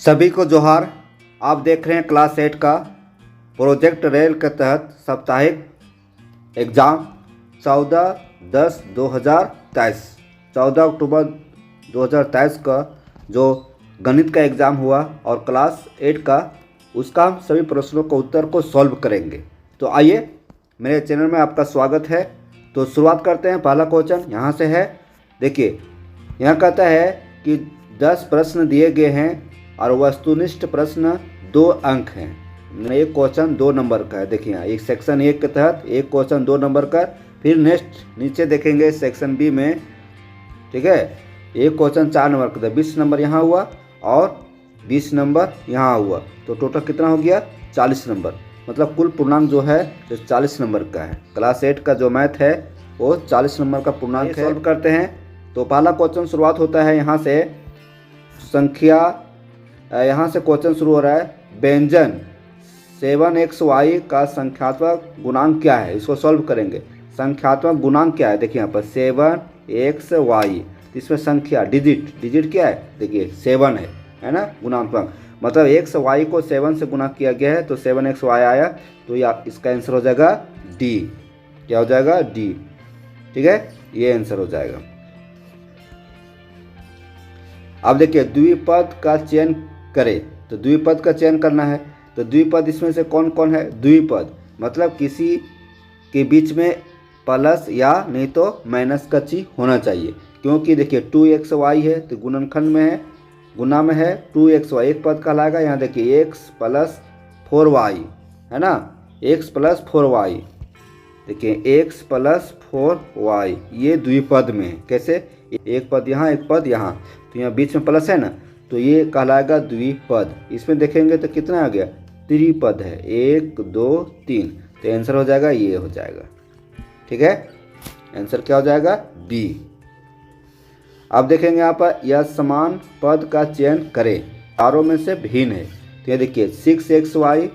सभी को जोहार। आप देख रहे हैं क्लास 8 का प्रोजेक्ट रेल के तहत साप्ताहिक एग्ज़ाम 14/10/2023 14 अक्टूबर 2023 का जो गणित का एग्ज़ाम हुआ और क्लास 8 का उसका हम सभी प्रश्नों का उत्तर को सॉल्व करेंगे। तो आइए, मेरे चैनल में आपका स्वागत है। तो शुरुआत करते हैं। पहला क्वेश्चन यहाँ से है। देखिए, यहाँ कहता है कि 10 प्रश्न दिए गए हैं और वस्तुनिष्ठ प्रश्न 2 अंक हैं। एक क्वेश्चन 2 नंबर का है। देखिए यहाँ एक सेक्शन 1 के तहत एक क्वेश्चन 2 नंबर का, फिर नेक्स्ट नीचे देखेंगे सेक्शन बी में, ठीक है, एक क्वेश्चन 4 नंबर का था। 20 नंबर यहाँ हुआ और 20 नंबर यहाँ हुआ, तो टोटल कितना हो गया? 40 नंबर। मतलब कुल पूर्णांक जो है तो 40 नंबर का है। क्लास 8 का जो मैथ है वो 40 नंबर का पूर्णांक है। सॉल्व करते हैं। तो पहला क्वेश्चन शुरुआत होता है यहाँ से संख्या, यहाँ से क्वेश्चन शुरू हो रहा है। व्यंजन 7xy का संख्यात्मक गुणांक क्या है? इसको सॉल्व करेंगे। संख्यात्मक गुणांक क्या है? देखिए यहाँ पर 7xy, इसमें संख्या डिजिट क्या है? देखिए 7 है ना, गुणात्मक। मतलब xy को 7 से गुणा किया गया है तो 7xy आया, तो या इसका आंसर हो जाएगा डी। क्या हो जाएगा? डी। ठीक है, ये आंसर हो जाएगा। अब देखिए, द्विपद का चयन करें। तो द्विपद का चयन करना है। तो द्विपद इसमें से कौन कौन है? द्विपद मतलब किसी के बीच में प्लस या नहीं तो माइनस का चिन्ह होना चाहिए। क्योंकि देखिए 2xy है तो गुणनखंड में है, गुना में है 2xy, एक पद कहलाएगा। यहाँ देखिए x + 4y है ना, x + 4y। देखिए x + 4y ये द्विपद में है। कैसे? एक पद यहाँ एक पद यहाँ, तो यहाँ बीच में प्लस है ना, तो ये कहलाएगा द्विपद। इसमें देखेंगे तो कितना आ गया? त्रिपद है, 1 2 3, तो आंसर हो जाएगा ये हो जाएगा। ठीक है, आंसर क्या हो जाएगा? बी। अब देखेंगे यहाँ पर यह समान पद का चयन करें, चारों में से भिन्न है। तो ये देखिए 6xy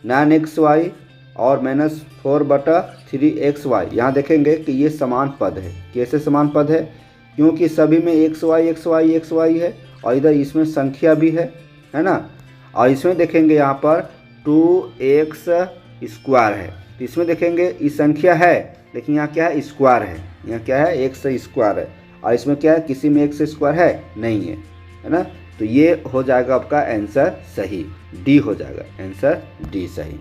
9xy और -4/3xy। यहाँ देखेंगे कि ये समान पद है। कैसे समान पद है? क्योंकि सभी में xy है और इधर इसमें संख्या भी है ना। और इसमें देखेंगे यहाँ पर 2x² है, तो इसमें देखेंगे ये संख्या है लेकिन यहाँ क्या है? स्क्वायर है। यहाँ क्या है? x² है और इसमें क्या है? किसी में x² है नहीं है ना। तो ये हो जाएगा आपका आंसर सही, डी हो जाएगा आंसर, डी सही।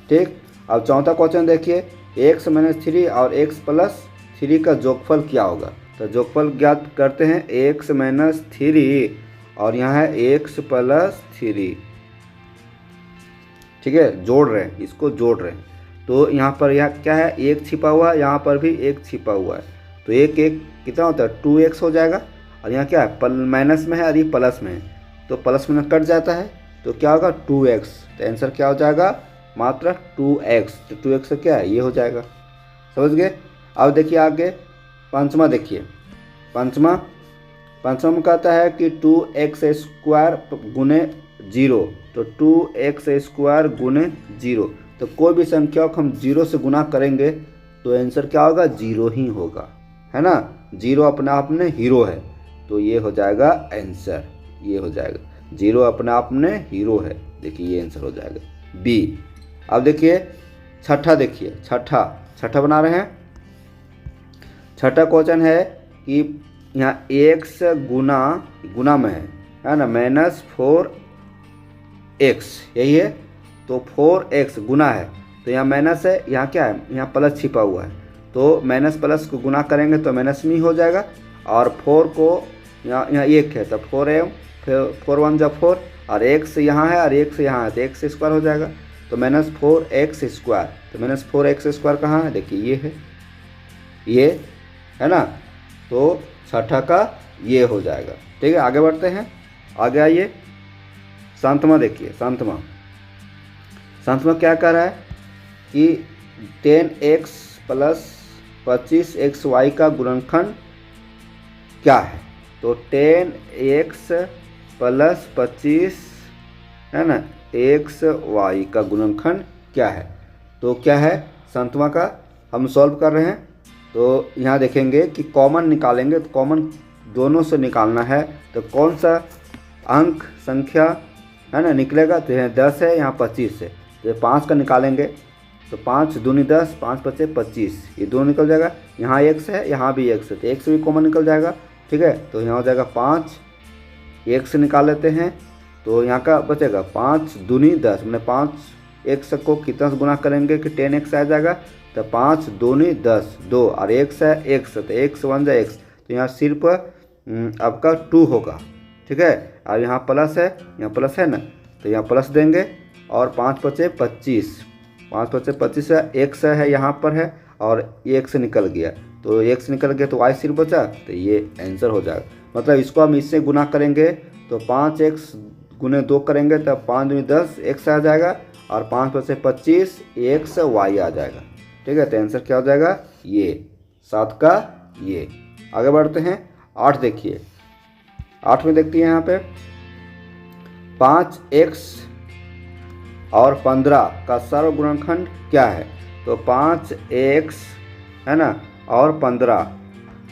ठीक। अब चौथा क्वेश्चन देखिए, x - 3 और x + 3 का जोगफल क्या होगा? तो जोगफल ज्ञात करते हैं। x - 3 और यहाँ है x + 3, ठीक है, जोड़ रहे हैं, इसको जोड़ रहे हैं। तो यहाँ पर यह क्या है? 1 छिपा हुआ है, यहाँ पर भी 1 छिपा हुआ है, तो 1 कितना होता है? 2x हो जाएगा। और यहाँ क्या है? माइनस में है और ये प्लस में है, तो प्लस में कट जाता है, तो क्या होगा? 2x। तो आंसर क्या हो जाएगा? मात्र 2x। तो 2x क्या है? ये हो जाएगा। समझ गए? अब देखिए आगे पंचमा देखिए। पंचमा में कहता है कि 2x² गुने 0। तो 2x² गुने 0, तो कोई भी संख्या को हम 0 से गुना करेंगे तो आंसर क्या होगा? 0 ही होगा, है ना। 0 अपने आप में हीरो है, तो ये हो जाएगा आंसर, ये हो जाएगा। 0 अपने आप में हीरो है। देखिए ये आंसर हो जाएगा बी। अब देखिए छठा, देखिए छठा बना रहे हैं। छठा क्वेश्चन है कि यहाँ x गुना में है ना, -4x, यही है। तो 4x गुना है, तो यहाँ माइनस है, यहाँ क्या है? यहाँ प्लस छिपा हुआ है, तो माइनस प्लस को गुना करेंगे तो माइनस में ही हो जाएगा। और 4 को यहाँ 1 है तो 4m, फिर 4 1 जा 4, और x यहाँ है और x यहाँ है, तो x² हो जाएगा। तो -4x², तो -4x² कहाँ है? देखिए ये है, ये है ना। तो छठा का ये हो जाएगा। ठीक है, आगे बढ़ते हैं। आगे आइए, शांतमा देखिए। शांतमा क्या कह रहा है कि 10x + 25xy का गुणनखंड क्या है? तो 10x + 25 है ना xy का गुणनखंड क्या है? तो क्या है शांतमा का? हम सॉल्व कर रहे हैं। तो यहाँ देखेंगे कि कॉमन निकालेंगे, तो कॉमन दोनों से निकालना है। तो कौन सा अंक संख्या है ना निकलेगा, तो यहाँ 10 है, यहाँ 25 है, तो 5 का निकालेंगे तो 5 दूनी 10, 5 पचे 25, ये दो निकल जाएगा। यहाँ x है, यहाँ भी x है, तो x भी कॉमन निकल जाएगा। ठीक है, तो यहाँ हो जाएगा 5, x निकाल लेते हैं तो यहाँ का बचेगा 5 दूनी 10, मैंने 5x को कितना से गुना करेंगे कि 10x आ जाएगा, तो 5 दूनी 10, 2 और x है x, तो x 1 जा x, तो यहाँ सिर्फ आपका 2 होगा। ठीक है, और यहाँ प्लस है, यहाँ प्लस है ना, तो यहाँ प्लस देंगे और 5 पचे 25, 5 पचे 25 है, x है यहाँ पर है और x निकल गया, तो x निकल गया तो y सिर्फ बचा, तो ये आंसर हो जाएगा। मतलब इसको हम इससे गुना करेंगे तो 5x गुने 2 करेंगे तो 5 दूनी 10 x आ जाएगा और 5 पचे 25 x y आ जाएगा। ठीक है, तो आंसर क्या हो जाएगा, ये 7 का ये। आगे बढ़ते हैं, 8 देखिए, 8 में देखते हैं यहाँ पे 5x और 15 का सर्व गुणनखंड क्या है, तो 5x है ना और 15,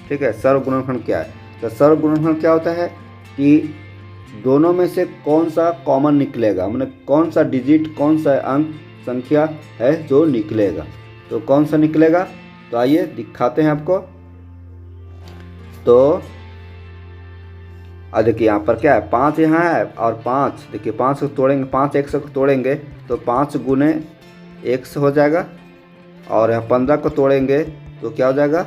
ठीक है, सर्व गुणनखंड क्या है, तो सर्व गुणनखंड क्या होता है कि दोनों में से कौन सा कॉमन निकलेगा, मतलब कौन सा डिजिट, कौन सा अंक संख्या है जो निकलेगा, तो कौन सा निकलेगा, तो आइए दिखाते हैं आपको। तो देखिए यहाँ पर क्या है, 5 यहाँ है और 5, देखिए 5 को तोड़ेंगे, 5x को तोड़ेंगे तो 5 गुने x हो जाएगा, और यहाँ 15 को तोड़ेंगे तो क्या हो जाएगा,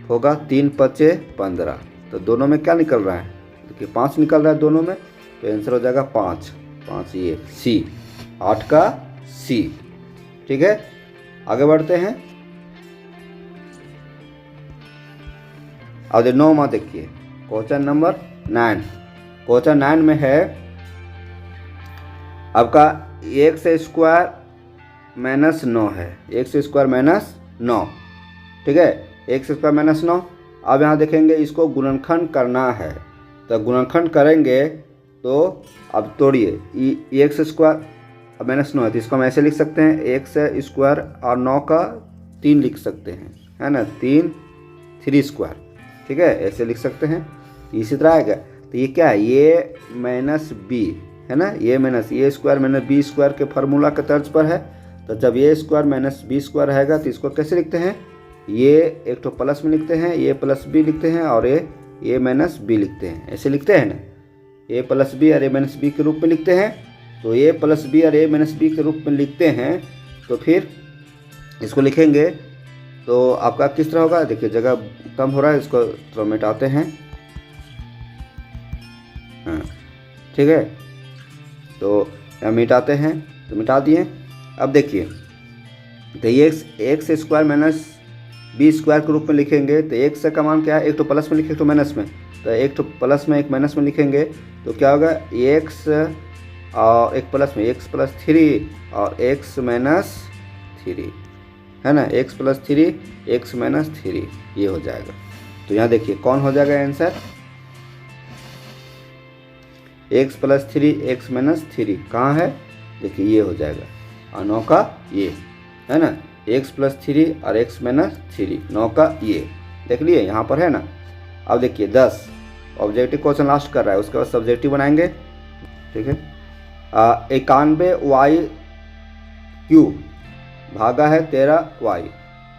होगा 3 पचे 15, तो दोनों में क्या निकल रहा है, देखिए 5 निकल रहा है दोनों में, तो आंसर हो जाएगा 5, ये C, 8 का C। ठीक है, आगे बढ़ते हैं। अब 9 में देखिए, क्वेश्चन नंबर 9, क्वेश्चन 9 में है आपका x स्क्वायर माइनस 9 है, x स्क्वायर माइनस 9। ठीक है, x स्क्वायर माइनस 9। अब यहाँ देखेंगे इसको गुणनखंड करना है, तो गुणनखंड करेंगे तो अब तोड़िए, x स्क्वायर माइनस 9 है तो इसको हम ऐसे लिख सकते हैं, x स्क्वायर और 9 का 3 लिख सकते हैं, है ना, 3 स्क्वायर। ठीक है, ऐसे लिख सकते हैं, इसी तरह आएगा। तो ये क्या है, ये माइनस बी है ना, ये माइनस ए स्क्वायर माइनस बी स्क्वायर के फार्मूला के तर्ज पर है। तो जब ए स्क्वायर माइनस बी स्क्वायर रहेगा तो इसको कैसे लिखते हैं, ये एक तो प्लस में लिखते हैं, ये प्लस बी लिखते हैं और ये माइनस बी लिखते हैं, ऐसे लिखते हैं ना, ए प्लस बी और ए माइनस बी के रूप में लिखते हैं। तो ए प्लस बी और ए माइनस बी के रूप में लिखते हैं, तो फिर इसको लिखेंगे तो आपका किस तरह होगा, देखिए जगह कम हो रहा है, इसको थोड़ा मिटाते हैं। हाँ, ठीक है, तो यहाँ मिटाते हैं, तो मिटा दिए। अब देखिए, तो ये X square minus B square के रूप में लिखेंगे, तो एक्स का मान क्या है, एक तो प्लस में लिखे, एक तो माइनस में, तो एक तो प्लस में एक माइनस में लिखेंगे तो क्या होगा, एक्स और एक प्लस में एक्स प्लस 3 और एक्स माइनस 3, है ना, एक्स प्लस 3 एक्स माइनस 3, ये हो जाएगा। तो यहाँ देखिए कौन हो जाएगा answer, x plus 3 x minus 3 कहाँ है, देखिए ये हो जाएगा, और 9 का ये, है ना, एक्स प्लस 3 और एक्स माइनस 3, 9 का ये, देख लिए यहाँ पर है ना। अब देखिए 10, ऑब्जेक्टिव क्वेश्चन लास्ट कर रहा है, उसके बाद सब्जेक्टिव बनाएंगे। ठीक है, 91y क्यूब भागा है 13y,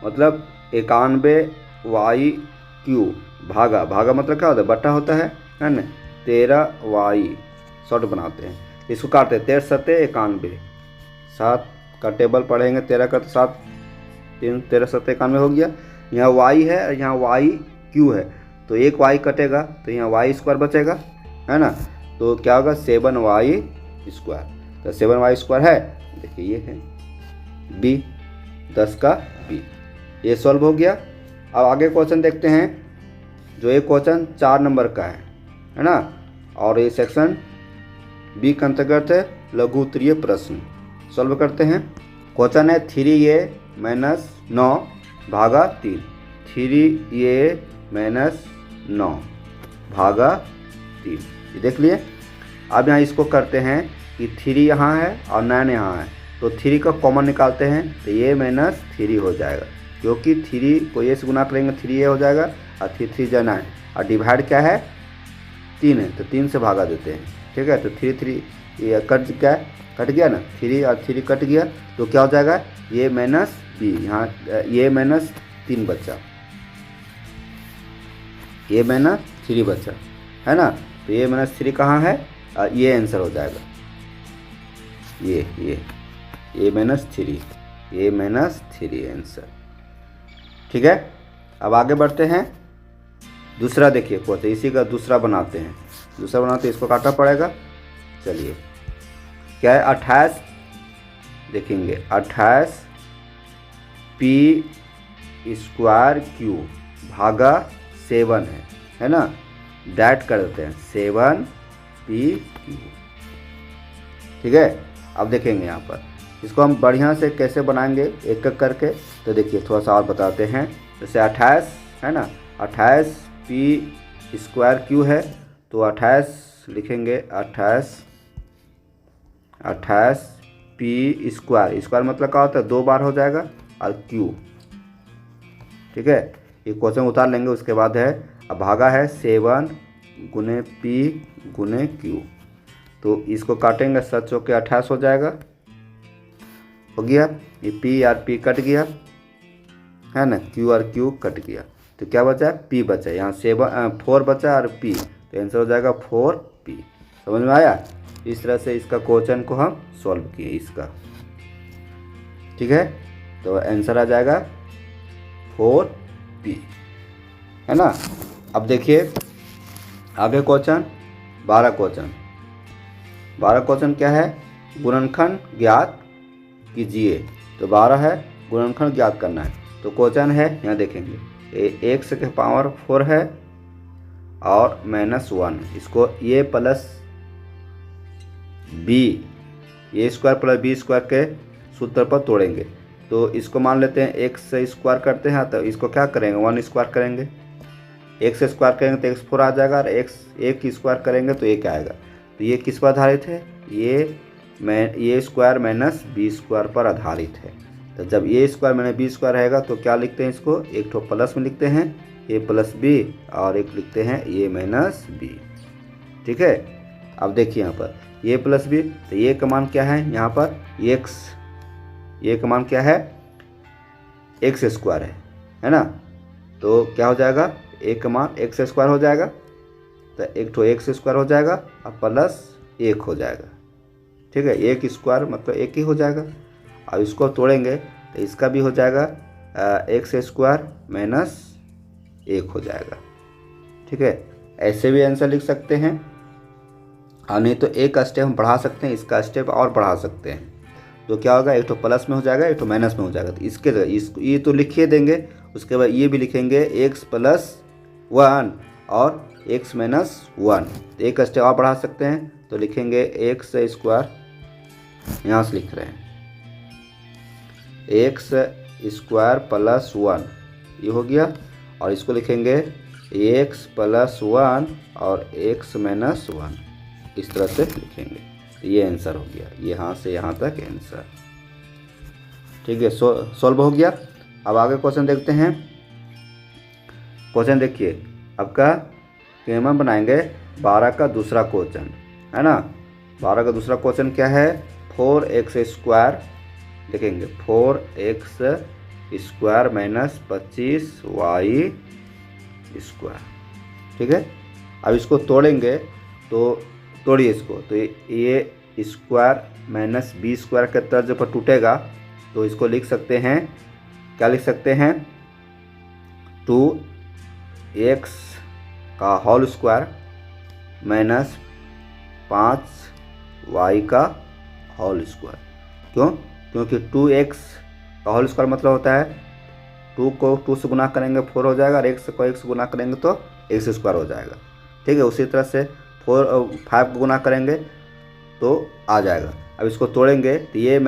मतलब 91y क्यूब भागा मतलब क्या होता है, बट्टा होता है ना, 13y शॉर्ट बनाते हैं, इसको काटते हैं, 13 सत्ते 91, 7 का टेबल पढ़ेंगे, 13 का तो 7 3 13 सत्ते 91 हो गया। यहाँ y है और यहाँ y क्यू है, तो एक y कटेगा तो यहाँ y स्क्वायर बचेगा, है ना, तो क्या होगा 7y स्क्वायर, तो 7y स्क्वायर है, देखिए ये है b, 10 का b, ये सॉल्व हो गया। अब आगे क्वेश्चन देखते हैं, जो ये क्वेश्चन 4 नंबर का है ना, और ये सेक्शन बी के अंतर्गत है लघु उत्तरीय प्रश्न। सॉल्व करते हैं। क्वेश्चन है 3a माइनस 9 भागा 3, 3a माइनस 9 भागा 3, ये देख लिए। अब यहाँ इसको करते हैं कि 3 यहाँ है और 9 यहाँ है, तो 3 का कॉमन निकालते हैं, तो ये माइनस 3 हो जाएगा, क्योंकि 3 को ये से गुना करेंगे 3a हो जाएगा और 3 3 जा 9, और डिवाइड क्या है 3 है, तो 3 से भागा देते हैं, ठीक है। तो 3 3 ये कट गया ना, 3 और 3 कट गया, तो क्या हो जाएगा, ये माइनस बी, यहाँ ये माइनस 3 बचा, ये माइनस 3 बचा, है ना। तो ये माइनस 3 कहाँ है, ये आंसर हो जाएगा, ये माइनस 3, ये माइनस 3 आंसर। ठीक है। अब आगे बढ़ते हैं, दूसरा देखिए क्वेश्चन, इसी का दूसरा बनाते हैं। इसको काटना पड़ेगा। चलिए क्या है, 28 देखेंगे, 28 पी स्क्वायर क्यू भागा 7 है ना, डैट कर देते हैं 7 पी क्यू। ठीक है। अब देखेंगे यहाँ पर इसको हम बढ़िया से कैसे बनाएंगे एक एक करके। तो देखिए थोड़ा सा और बताते हैं। जैसे 28 है ना, 28 पी स्क्वायर क्यू है, तो 28 लिखेंगे, 28 पी स्क्वायर मतलब क्या होता है, 2 बार हो जाएगा, और क्यू। ठीक है। ये क्वेश्चन उतार लेंगे। उसके बाद है, अब भागा है 7 गुने पी गुने क्यू, तो इसको काटेंगे, 7 चौके 28 हो जाएगा, हो गया। ये पी और पी कट गया, है ना, क्यू और क्यू कट गया, तो क्या बचा, पी बचा। यहाँ 4 बचा और पी, तो आंसर हो जाएगा 4p। समझ में आया। इस तरह से इसका क्वेश्चन को हम सॉल्व किए इसका। ठीक है। तो आंसर आ जाएगा 4p, है ना। अब देखिए आगे क्वेश्चन 12 क्वेश्चन क्या है, गुणनखंड ज्ञात कीजिए। तो 12 है, गुणनखंड ज्ञात करना है। तो क्वेश्चन है, यहाँ देखेंगे, x के पावर 4 है और -1, इसको a plus B, A square plus B square के सूत्र पर तोड़ेंगे। तो इसको मान लेते हैं x से स्क्वायर करते हैं, तो इसको क्या करेंगे, 1 स्क्वायर करेंगे, x स्क्वायर करेंगे तो x4 आ जाएगा, और x 1 स्क्वायर करेंगे तो 1 आएगा। तो ये किस पर आधारित है, ये स्क्वायर माइनस बी स्क्वायर पर आधारित है। तो जब ये स्क्वायर माइनस बी स्क्वायर रहेगा तो क्या लिखते हैं, इसको एक ठो प्लस में लिखते हैं, ए प्लस बी, और एक लिखते हैं ए माइनस बी। ठीक है। अब देखिए यहाँ पर ए प्लस बी, तो ये का मान क्या है, यहाँ पर एक्स, ये का मान क्या है, एक्स स्क्वायर है ना। तो क्या हो जाएगा, ए का मान एक्स स्क्वायर हो जाएगा, तो एक ठो एक्स स्क्वायर हो जाएगा और प्लस 1 हो जाएगा। ठीक है। 1 स्क्वायर मतलब 1 ही हो जाएगा। अब इसको तोड़ेंगे तो इसका भी हो जाएगा एक्स स्क्वायर माइनस 1 हो जाएगा। ठीक है। ऐसे भी आंसर लिख सकते हैं, और नहीं तो एक स्टेप हम बढ़ा सकते हैं, इसका स्टेप और बढ़ा सकते हैं। तो क्या होगा, एक तो प्लस में हो जाएगा, एक तो माइनस में हो जाएगा। तो इसके ये तो लिखिए देंगे, उसके बाद ये भी लिखेंगे x + 1 और x - 1। तो एक स्टेप और बढ़ा सकते हैं, तो लिखेंगे एक्स स्क्वायर, यहाँ से लिख रहे हैं x स्क्वायर प्लस 1, ये हो गया। और इसको लिखेंगे x + 1 और x - 1, इस तरह से लिखेंगे। ये आंसर हो गया, यहाँ से यहाँ तक आंसर। ठीक है। सॉल्व हो गया। अब आगे क्वेश्चन देखते हैं। क्वेश्चन देखिए, आपका केमन बनाएंगे 12 का दूसरा क्वेश्चन, है ना। 12 का दूसरा क्वेश्चन क्या है, 4x स्क्वायर लिखेंगे, 4x square minus 25y square. ठीक है। अब इसको तोड़ेंगे, तो तोड़िए इसको, तो ये स्क्वायर माइनस बी स्क्वायर के तर्ज पर टूटेगा, तो इसको लिख सकते हैं, क्या लिख सकते हैं, 2x का होल स्क्वायर माइनस 5y का होल स्क्वायर। क्यों, क्योंकि 2x का होल स्क्वायर मतलब होता है 2 को 2 से गुना करेंगे 4 हो जाएगा, और x को x से गुना करेंगे तो x स्क्वायर हो जाएगा। ठीक है। उसी तरह से 5 को गुना करेंगे तो आ जाएगा। अब इसको तोड़ेंगे, तो ये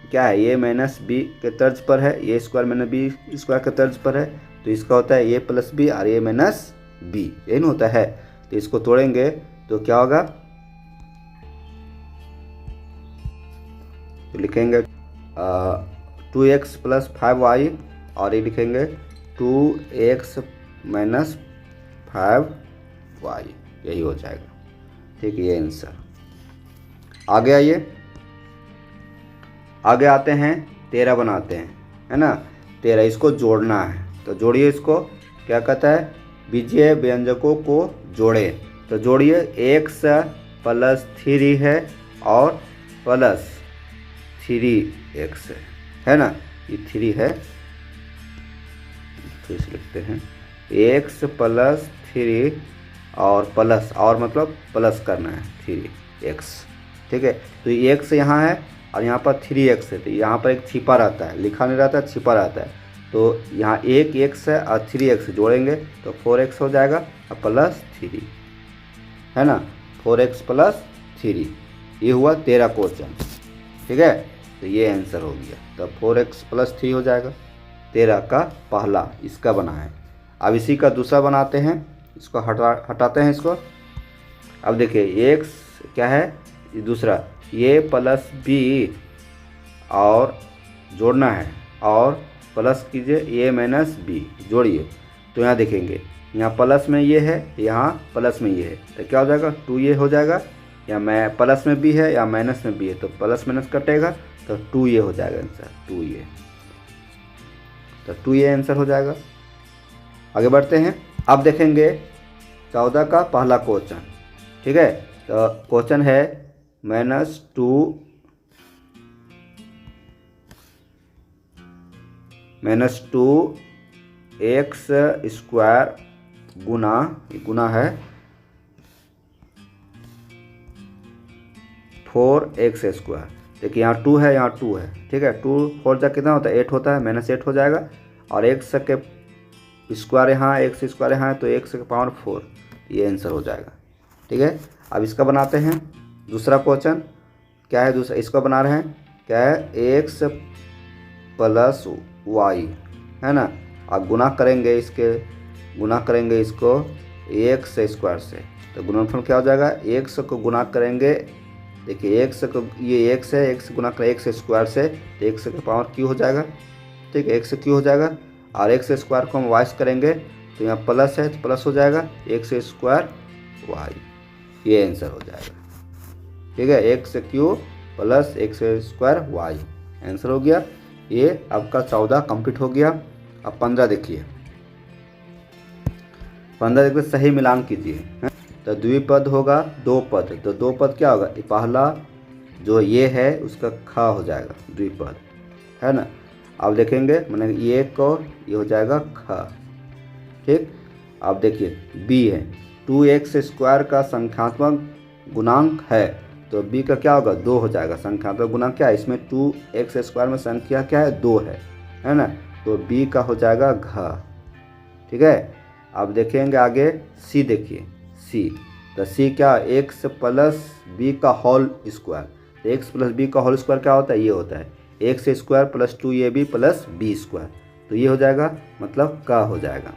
क्या है, ये माइनस बी के तर्ज पर है, ये स्क्वायर माइनस बी स्क्वायर के तर्ज पर है, तो इसका होता है ए प्लस बी और ए माइनस बी, यही नहीं होता है। तो इसको तोड़ेंगे तो क्या होगा, तो लिखेंगे 2x + 5y, और ये लिखेंगे 2x - 5y, यही हो जाएगा। ठीक है। ये आंसर। आगे आइए, आगे आते हैं, 13 बनाते हैं, है ना। 13 इसको जोड़ना है, तो जोड़िए इसको। क्या कहता है, बीजीय व्यंजकों को जोड़े। तो जोड़िए, x + 3 है और प्लस 3x है ना, ये 3 है, फिर से लिखते हैं x + 3 और प्लस, और मतलब प्लस करना है 3x, ठीक है। तो ये x यहाँ है और यहाँ पर 3x है, तो यहाँ पर एक छिपा रहता है, लिखा नहीं रहता है, छिपा रहता है। तो यहाँ एक x है और 3x जोड़ेंगे तो 4x हो जाएगा और प्लस 3, है ना, 4x + 3। ये हुआ 13 क्वेश्चन, ठीक है। तो ये आंसर हो गया, तो 4x + 3 हो जाएगा। 13 का पहला इसका बना है। अब इसी का दूसरा बनाते हैं, इसको हटाते हैं इसको। अब देखिए x क्या है, ये दूसरा, ये प्लस b और जोड़ना है, और प्लस कीजिए a - b, जोड़िए। तो यहाँ देखेंगे, यहाँ प्लस में ये है, यहाँ प्लस में ये है, तो क्या हो जाएगा, 2a हो जाएगा। या मैं प्लस में b है या माइनस में b है, तो प्लस माइनस कटेगा तो 2a हो जाएगा आंसर, 2a। तो 2a आंसर हो जाएगा। आगे बढ़ते हैं, अब देखेंगे 14 का पहला क्वेश्चन, ठीक है। तो क्वेश्चन है -2 x² गुना है 4x²। देखिए यहाँ 2 है, यहाँ 2 है, ठीक है। 2 4 जा कितना होता है, 8 होता है, -8 हो जाएगा। और x के स्क्वायर यहाँ, x² यहाँ है, तो x की पावर 4, ये आंसर हो जाएगा, ठीक है। अब इसका बनाते हैं दूसरा क्वेश्चन। क्या है दूसरा, इसको बना रहे हैं, क्या है, x + y, है ना। अब गुना करेंगे इसको x² से, तो गुणनफल क्या हो जाएगा, x को गुना करेंगे। देखिए x को, ये x है, x गुना करें x² से, तो x की पावर q हो जाएगा, ठीक है, x q हो जाएगा। और x² को हम y से करेंगे, तो यहाँ प्लस है तो प्लस हो जाएगा x² y, ये आंसर हो जाएगा, ठीक है। x³ + x² y आंसर हो गया। ये आपका 14 कंप्लीट हो गया। अब 15 देखिए, 15 देखिए, सही मिलान कीजिए। तो द्विपद होगा 2 पद, तो 2 पद क्या होगा, पहला जो ये है उसका ख हो जाएगा, द्विपद, है ना। अब देखेंगे, मैंने ये को, ये हो जाएगा ख, ठीक। अब देखिए b है, 2x² का संख्यात्मक गुणांक है, तो b का क्या होगा, 2 हो जाएगा। संख्यात्मक गुणांक क्या है, इसमें 2x² में संख्या क्या है, 2 है ना, तो b का हो जाएगा घ, ठीक है। अब देखेंगे आगे c, देखिए c, तो c क्या, x + b का होल स्क्वायर। तो x + b का होल स्क्वायर क्या होता है, ये होता है x² + 2ab + b², तो ये हो जाएगा, मतलब का हो जाएगा,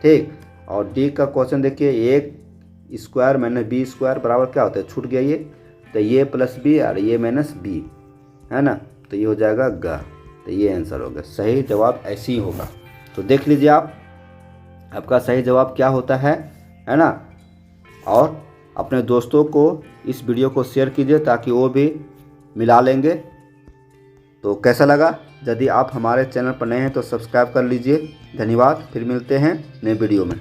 ठीक। और d का क्वेश्चन देखिए, a² - b² बराबर क्या होता है, छूट गया ये, तो ये + b और ये -b, है ना, तो ये हो जाएगा ग, तो ये आंसर होगा। सही जवाब ऐसे ही होगा। तो देख लीजिए आप, आपका सही जवाब क्या होता है ना। और अपने दोस्तों को इस वीडियो को शेयर कीजिए ताकि वो भी मिला लेंगे। तो कैसा लगा, यदि आप हमारे चैनल पर नए हैं तो सब्सक्राइब कर लीजिए। धन्यवाद, फिर मिलते हैं नए वीडियो में।